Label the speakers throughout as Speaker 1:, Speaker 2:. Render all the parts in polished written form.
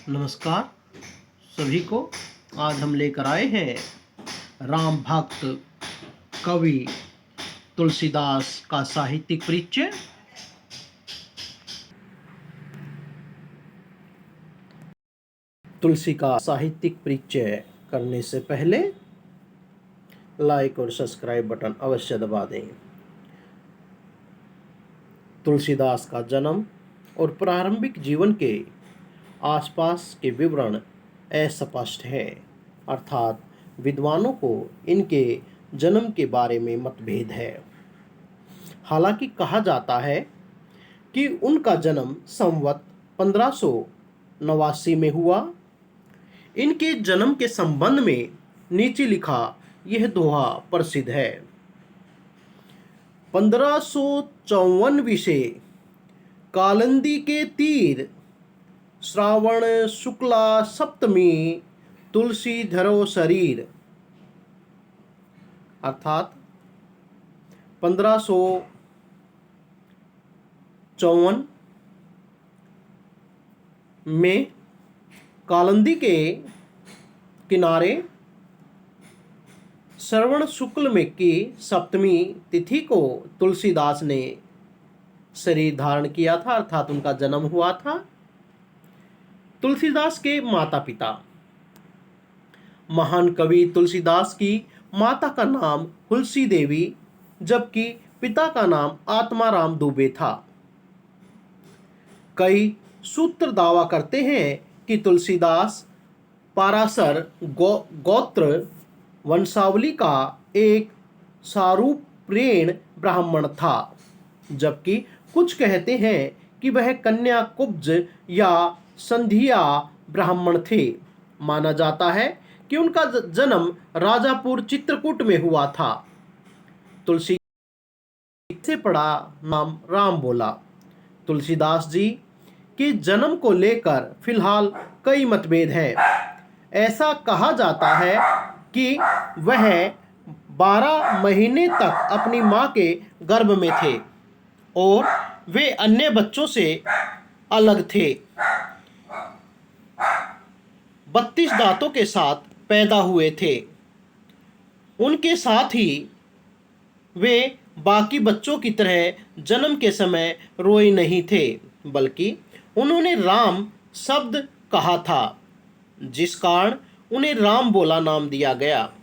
Speaker 1: नमस्कार सभी को। आज हम लेकर आए हैं राम भक्त कवि तुलसीदास का साहित्यिक परिचय। तुलसी का साहित्यिक परिचय करने से पहले लाइक और सब्सक्राइब बटन अवश्य दबा दें। तुलसीदास का जन्म और प्रारंभिक जीवन के आसपास के विवरण अस्पष्ट है, अर्थात विद्वानों को इनके जन्म के बारे में मतभेद है। हालांकि कहा जाता है कि उनका जन्म संवत 1589 में हुआ। इनके जन्म के संबंध में नीचे लिखा यह दोहा प्रसिद्ध है। 1554 विषे कालिंदी के तीर, श्रावण शुक्ला सप्तमी तुलसी धरो शरीर, अर्थात 1554 में कालिंदी के किनारे श्रवण शुक्ल में की सप्तमी तिथि को तुलसीदास ने शरीर धारण किया था, अर्थात उनका जन्म हुआ था। तुलसीदास के माता पिता। महान कवि तुलसीदास की माता का नाम हुलसी देवी जबकि पिता का नाम आत्माराम दुबे था। कई सूत्र दावा करते हैं कि तुलसीदास पाराशर गोत्र वंशावली का एक सारूप्रेण ब्राह्मण था, जबकि कुछ कहते हैं कि वह कन्या कुब्ज या संधिया ब्राह्मण थे। माना जाता है कि उनका जन्म राजापुर चित्रकूट में हुआ था। तुलसी से पड़ा नाम राम बोला। तुलसीदास जी के जन्म को लेकर फिलहाल कई मतभेद हैं। ऐसा कहा जाता है कि वह 12 महीने तक अपनी मां के गर्भ में थे और वे अन्य बच्चों से अलग थे। 32 दांतों के साथ पैदा हुए थे। उनके साथ ही वे बाकी बच्चों की तरह जन्म के समय रोए नहीं थे, बल्कि उन्होंने राम शब्द कहा था, जिस कारण उन्हें राम बोला नाम दिया गया।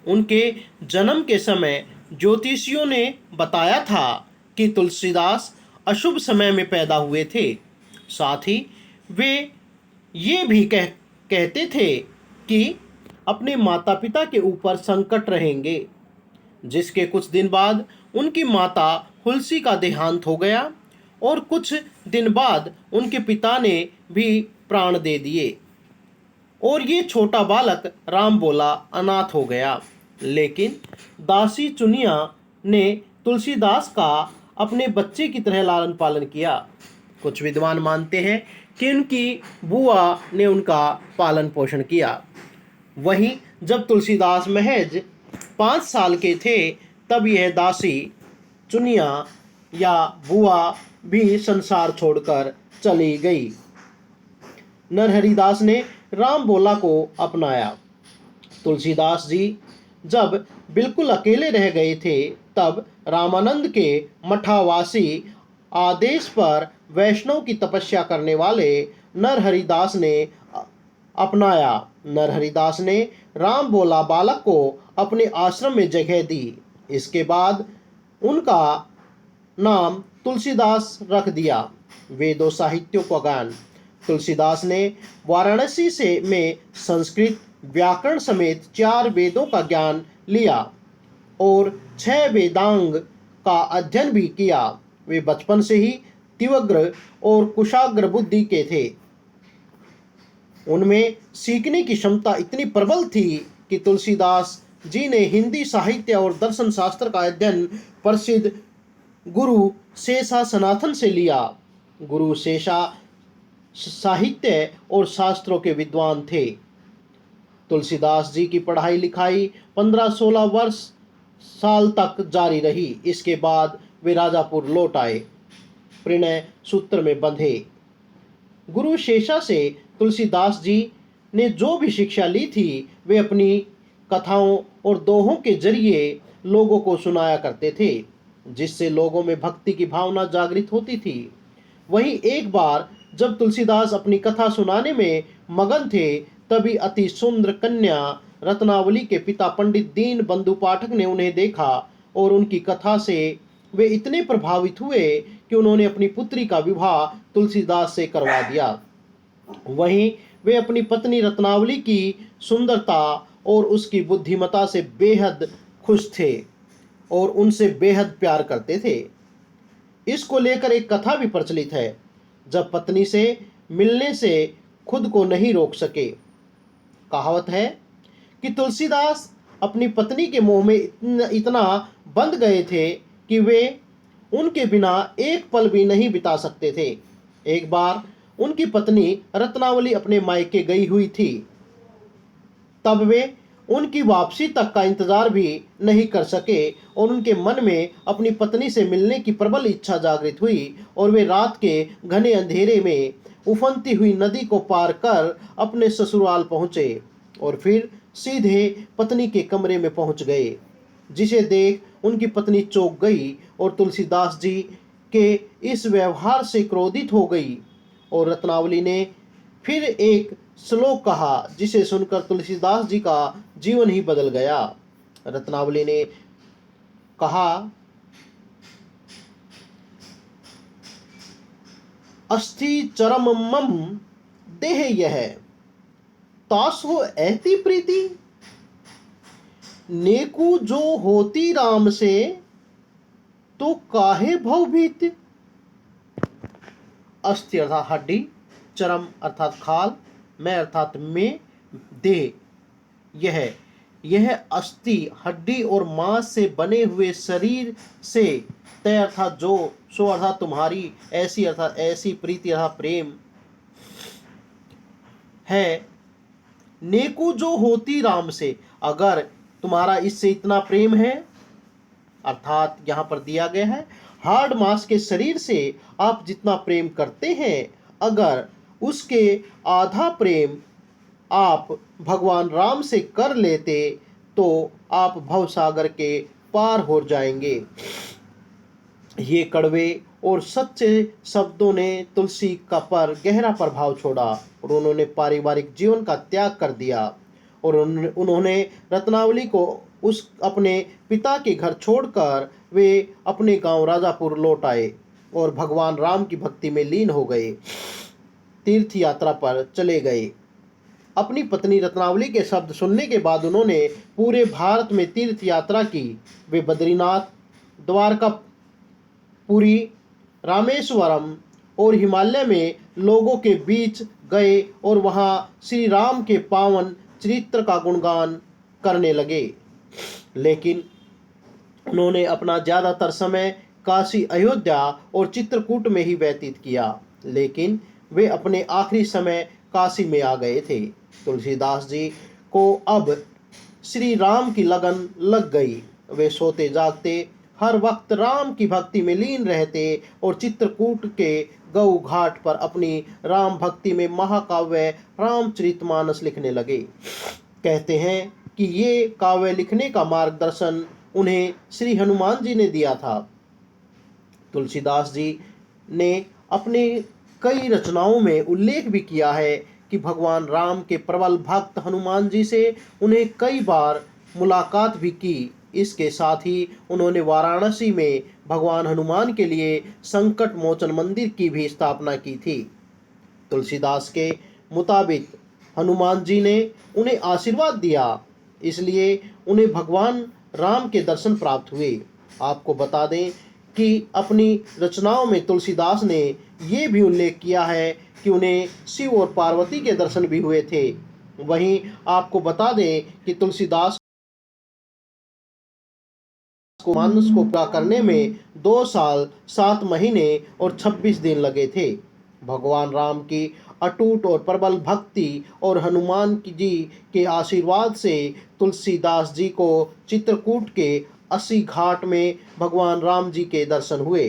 Speaker 1: उनके जन्म के समय ज्योतिषियों ने बताया था कि तुलसीदास अशुभ समय में पैदा हुए थे। साथ ही वे ये भी कहते थे कि अपने माता पिता के ऊपर संकट रहेंगे। जिसके कुछ दिन बाद उनकी माता हुलसी का देहांत हो गया और कुछ दिन बाद उनके पिता ने भी प्राण दे दिए और ये छोटा बालक राम बोला अनाथ हो गया। लेकिन दासी चुनिया ने तुलसीदास का अपने बच्चे की तरह लालन पालन किया। कुछ विद्वान मानते हैं कि उनकी बुआ ने उनका पालन पोषण किया। वहीं जब तुलसीदास महज 5 साल के थे तब यह दासी चुनिया या बुआ भी संसार छोड़कर चली गई। नरहरिदास ने राम बोला को अपनाया। तुलसीदास जी जब बिल्कुल अकेले रह गए थे तब रामानंद के मठावासी आदेश पर वैष्णव की तपस्या करने वाले नरहरिदास ने अपनाया। नरहरिदास ने राम बोला बालक को अपने आश्रम में जगह दी। इसके बाद उनका नाम तुलसीदास रख दिया। वेदों साहित्यों का ज्ञान। तुलसीदास ने वाराणसी में संस्कृत व्याकरण समेत 4 वेदों का ज्ञान लिया और 6 वेदांग का अध्ययन भी किया। वे बचपन से ही तीव्र और कुशाग्र बुद्धि के थे। उनमें सीखने की क्षमता इतनी प्रबल थी कि तुलसीदास जी ने हिंदी साहित्य और दर्शन शास्त्र का अध्ययन प्रसिद्ध गुरु शेषा सनातन से लिया। गुरु शेषा साहित्य और शास्त्रों के विद्वान थे। तुलसीदास जी की पढ़ाई लिखाई 15-16 साल तक जारी रही। इसके बाद वे राजापुर लौट आए, प्रणय सूत्र में बंधे। गुरु शेषा से तुलसीदास जी ने जो भी शिक्षा ली थी वे अपनी कथाओं और दोहों के जरिए लोगों को सुनाया करते थे, जिससे लोगों में भक्ति की भावना जागृत होती थी। वहीं एक बार जब तुलसीदास अपनी कथा सुनाने में मगन थे, तभी अति सुंदर कन्या रत्नावली के पिता पंडित दीन बंधु पाठक ने उन्हें देखा और उनकी कथा से वे इतने प्रभावित हुए कि उन्होंने अपनी पुत्री का विवाह तुलसीदास से करवा दिया। वहीं वे अपनी पत्नी रत्नावली की सुंदरता और उसकी बुद्धिमता से बेहद खुश थे और उनसे बेहद प्यार करते थे। इसको लेकर एक कथा भी प्रचलित है। जब पत्नी से मिलने से खुद को नहीं रोक सके। कहावत है कि तुलसीदास अपनी पत्नी के मोह में इतना बंध गए थे कि वे उनके बिना एक पल भी नहीं बिता सकते थे। एक बार उनकी पत्नी रत्नावली अपने मायके गई हुई थी। तब वे उनकी वापसी तक का इंतजार भी नहीं कर सके और उनके मन में अपनी पत्नी से मिलने की प्रबल इच्छा जागृत हुई और वे रात के घने अंधेरे में उफनती हुई नदी को पार कर अपने ससुराल पहुंचे और फिर सीधे पत्नी के कमरे में पहुंच गए, जिसे देख उनकी पत्नी चौंक गई और तुलसीदास जी के इस व्यवहार से क्रोधित हो गई। और रत्नावली ने फिर एक श्लोक कहा, जिसे सुनकर तुलसीदास जी का जीवन ही बदल गया। रत्नावली ने कहा, अस्थि चरम मम देह यह तास हो ऐती प्रीति, नेकु जो होती राम से तो काहे भवभीति। अस्थि अर्थात हड्डी, चरम अर्थात खाल, मैं अर्थात में, देह यह अस्थि हड्डी और मांस से बने हुए शरीर से, तय अर्थात जो, सो अर्थात तुम्हारी, ऐसी अर्थात ऐसी, प्रीति अर्थात प्रेम है। नेकु जो होती राम से, अगर तुम्हारा इससे इतना प्रेम है, अर्थात यहाँ पर दिया गया है हार्ड मांस के शरीर से आप जितना प्रेम करते हैं, अगर उसके आधा प्रेम आप भगवान राम से कर लेते तो आप भवसागर के पार हो जाएंगे। ये कड़वे और सच्चे शब्दों ने तुलसी का पर गहरा प्रभाव छोड़ा और उन्होंने पारिवारिक जीवन का त्याग कर दिया और उन्होंने रत्नावली को उस अपने पिता के घर छोड़कर वे अपने गांव राजापुर लौट आए और भगवान राम की भक्ति में लीन हो गए, तीर्थ यात्रा पर चले गए। अपनी पत्नी रत्नावली के शब्द सुनने के बाद उन्होंने पूरे भारत में तीर्थ यात्रा की। वे बद्रीनाथ, द्वारका, पुरी, रामेश्वरम और हिमालय में लोगों के बीच गए और वहां श्री राम के पावन चरित्र का गुणगान करने लगे। लेकिन उन्होंने अपना ज़्यादातर समय काशी, अयोध्या और चित्रकूट में ही व्यतीत किया, लेकिन वे अपने आखिरी समय काशी में आ गए थे। तुलसीदास जी को अब श्री राम की लगन लग गई। वे सोते जागते हर वक्त राम की भक्ति में लीन रहते और चित्रकूट के गौ घाट पर अपनी राम भक्ति में महाकाव्य रामचरितमानस लिखने लगे। कहते हैं कि ये काव्य लिखने का मार्गदर्शन उन्हें श्री हनुमान जी ने दिया था। तुलसीदास जी ने अपने कई रचनाओं में उल्लेख भी किया है कि भगवान राम के प्रबल भक्त हनुमान जी से उन्हें कई बार मुलाकात भी की। इसके साथ ही उन्होंने वाराणसी में भगवान हनुमान के लिए संकट मोचन मंदिर की भी स्थापना की थी। तुलसीदास के मुताबिक हनुमान जी ने उन्हें आशीर्वाद दिया, इसलिए उन्हें भगवान राम के दर्शन प्राप्त हुए। आपको बता दें कि अपनी रचनाओं में तुलसीदास ने ये भी उल्लेख किया है कि उन्हें शिव और पार्वती के दर्शन भी हुए थे। वहीं आपको बता दें कि तुलसीदास को मानस को पूरा करने में 2 साल 7 महीने और 26 दिन लगे थे। भगवान राम की अटूट और प्रबल भक्ति और हनुमान जी के आशीर्वाद से तुलसीदास जी को चित्रकूट के 80 घाट में भगवान राम जी के दर्शन हुए।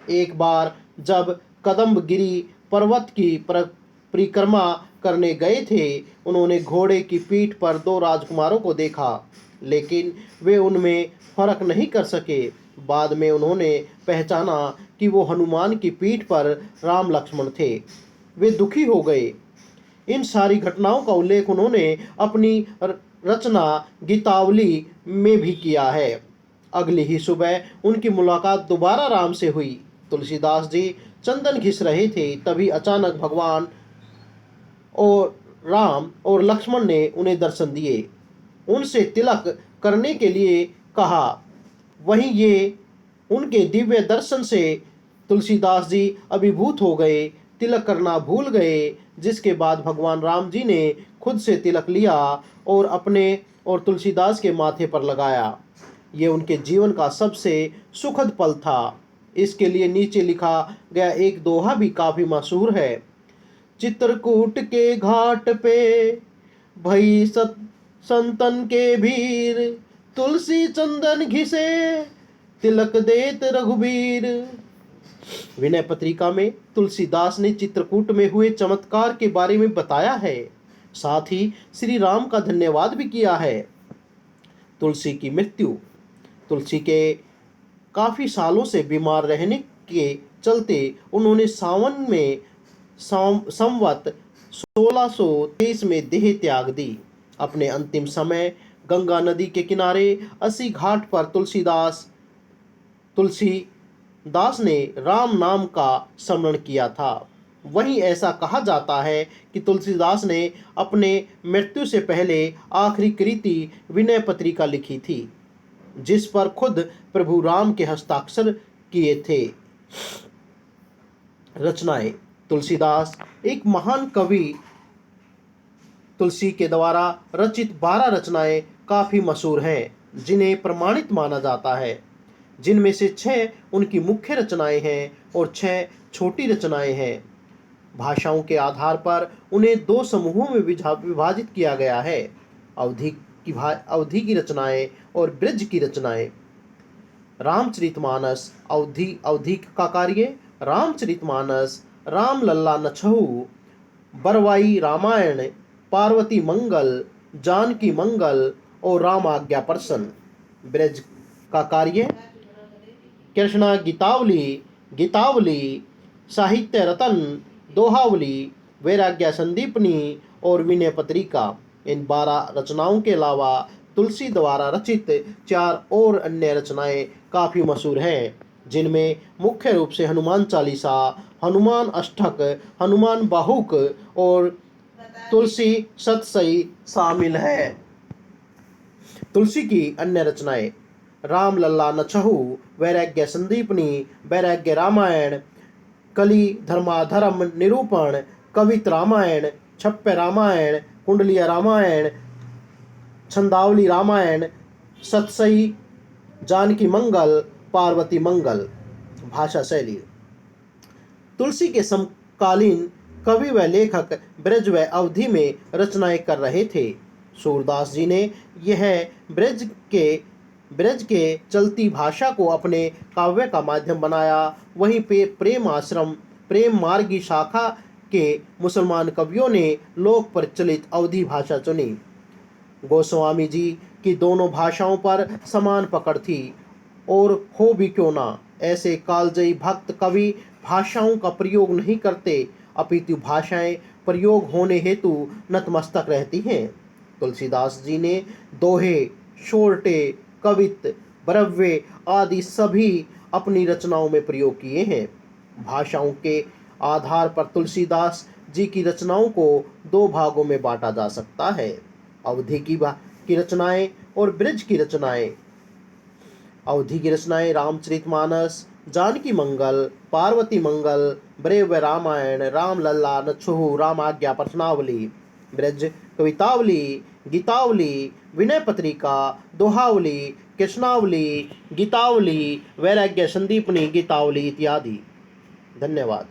Speaker 1: एक बार जब कदम्बगिरी पर्वत की परिक्रमा करने गए थे, उन्होंने घोड़े की पीठ पर दो राजकुमारों को देखा, लेकिन वे उनमें फर्क नहीं कर सके। बाद में उन्होंने पहचाना कि वो हनुमान की पीठ पर राम लक्ष्मण थे। वे दुखी हो गए। इन सारी घटनाओं का उल्लेख उन्होंने अपनी रचना गीतावली में भी किया है। अगली ही सुबह उनकी मुलाकात दोबारा राम से हुई। तुलसीदास जी चंदन घिस रहे थे, तभी अचानक भगवान और राम और लक्ष्मण ने उन्हें दर्शन दिए। उनसे तिलक करने के लिए कहा। वहीं ये उनके दिव्य दर्शन से तुलसीदास जी अभिभूत हो गए, तिलक करना भूल गए, जिसके बाद भगवान राम जी ने खुद से तिलक लिया और अपने और तुलसीदास के माथे पर लगाया। ये उनके जीवन का सबसे सुखद पल था। इसके लिए नीचे लिखा गया एक दोहा भी काफी मशहूर है। चित्रकूट के घाट पे भई संतन के भीर, तुलसी चंदन घिसे तिलक देत रघुबीर। विनय पत्रिका में तुलसीदास ने चित्रकूट में हुए चमत्कार के बारे में बताया है। साथ ही श्री राम का धन्यवाद भी किया है। तुलसी की मृत्यु। तुलसी के काफी सालों से बीमार रहने के चलते उन्होंने सावन में संवत 1623 में देह त्याग दी। अपने अंतिम समय गंगा नदी के किनारे अस्सी घाट पर तुलसीदास ने राम नाम का स्मरण किया था। वहीं ऐसा कहा जाता है कि तुलसीदास ने अपने मृत्यु से पहले आखिरी कृति विनय पत्रिका लिखी थी, जिस पर खुद प्रभु राम के हस्ताक्षर किए थे। रचनाएं। तुलसीदास एक महान कवि। तुलसी के द्वारा रचित 12 रचनाएं काफी मशहूर हैं, जिन्हें प्रमाणित माना जाता है, जिनमें से 6 उनकी मुख्य रचनाएं हैं और 6 छोटी रचनाएं हैं। भाषाओं के आधार पर उन्हें 2 समूहों में विभाजित किया गया है, अवधि की रचनाएं और ब्रज की रचनाएं। रामचरितमानस अवधि का कार्य। रामचरितमानस, राम लल्ला नछहु, बरवाई रामायण, पार्वती मंगल, जानकी मंगल और राम आज्ञा प्रसन्न। ब्रज का कार्य। कृष्णा गीतावली, साहित्य रतन, दोहावली, वैराग्य संदीपनी और विनय पत्रिका। इन 12 रचनाओं के अलावा तुलसी द्वारा रचित 4 और अन्य रचनाएं काफी मशहूर हैं, जिनमें मुख्य रूप से हनुमान चालीसा, हनुमान अष्टक, हनुमान बाहुक और तुलसी सतसई शामिल है। तुलसी की अन्य रचनाएं। राम लल्ला नछहु, वैराग्य संदीपनी, वैराग्य रामायण, कली धर्माधर्म निरूपण, कवित रामायण, छप्पे रामायण, कुंडलीय रामायण, छंदावली रामायण, सतसई, जानकी मंगल, पार्वती मंगल। भाषा शैली। तुलसी के समकालीन कवि व लेखक ब्रज व अवधि में रचनाएं कर रहे थे। सूरदास जी ने यह ब्रज के चलती भाषा को अपने काव्य का माध्यम बनाया। वहीं प्रेम मार्गी शाखा के मुसलमान कवियों ने लोक प्रचलित अवधी भाषा चुनी। गोस्वामी जी की दोनों भाषाओं पर समान पकड़ थी, और हो भी क्यों ना, ऐसे कालजयी भक्त कवि भाषाओं का प्रयोग नहीं करते, अपितु भाषाएं प्रयोग होने हेतु नतमस्तक रहती हैं। तुलसीदास जी ने दोहे, शोरटे, कवित, ब्रव्य आदि सभी अपनी रचनाओं में प्रयोग किए हैं। भाषाओं के आधार पर तुलसीदास जी की रचनाओं को 2 भागों में बांटा जा सकता है, अवधि की रचनाएं और ब्रज की रचनाएं। अवधि की रचनाएं रामचरितमानस, जानकी मंगल, पार्वती मंगल, ब्रेव रामायण, राम लल्ला नछहु, राम आज्ञा प्रश्नावली। ब्रज कवितावली, गीतावली, विनय पत्रिका, दोहावली, कृष्णावली, गीतावली, वैराग्य संदीपनी, गीतावली इत्यादि। धन्यवाद।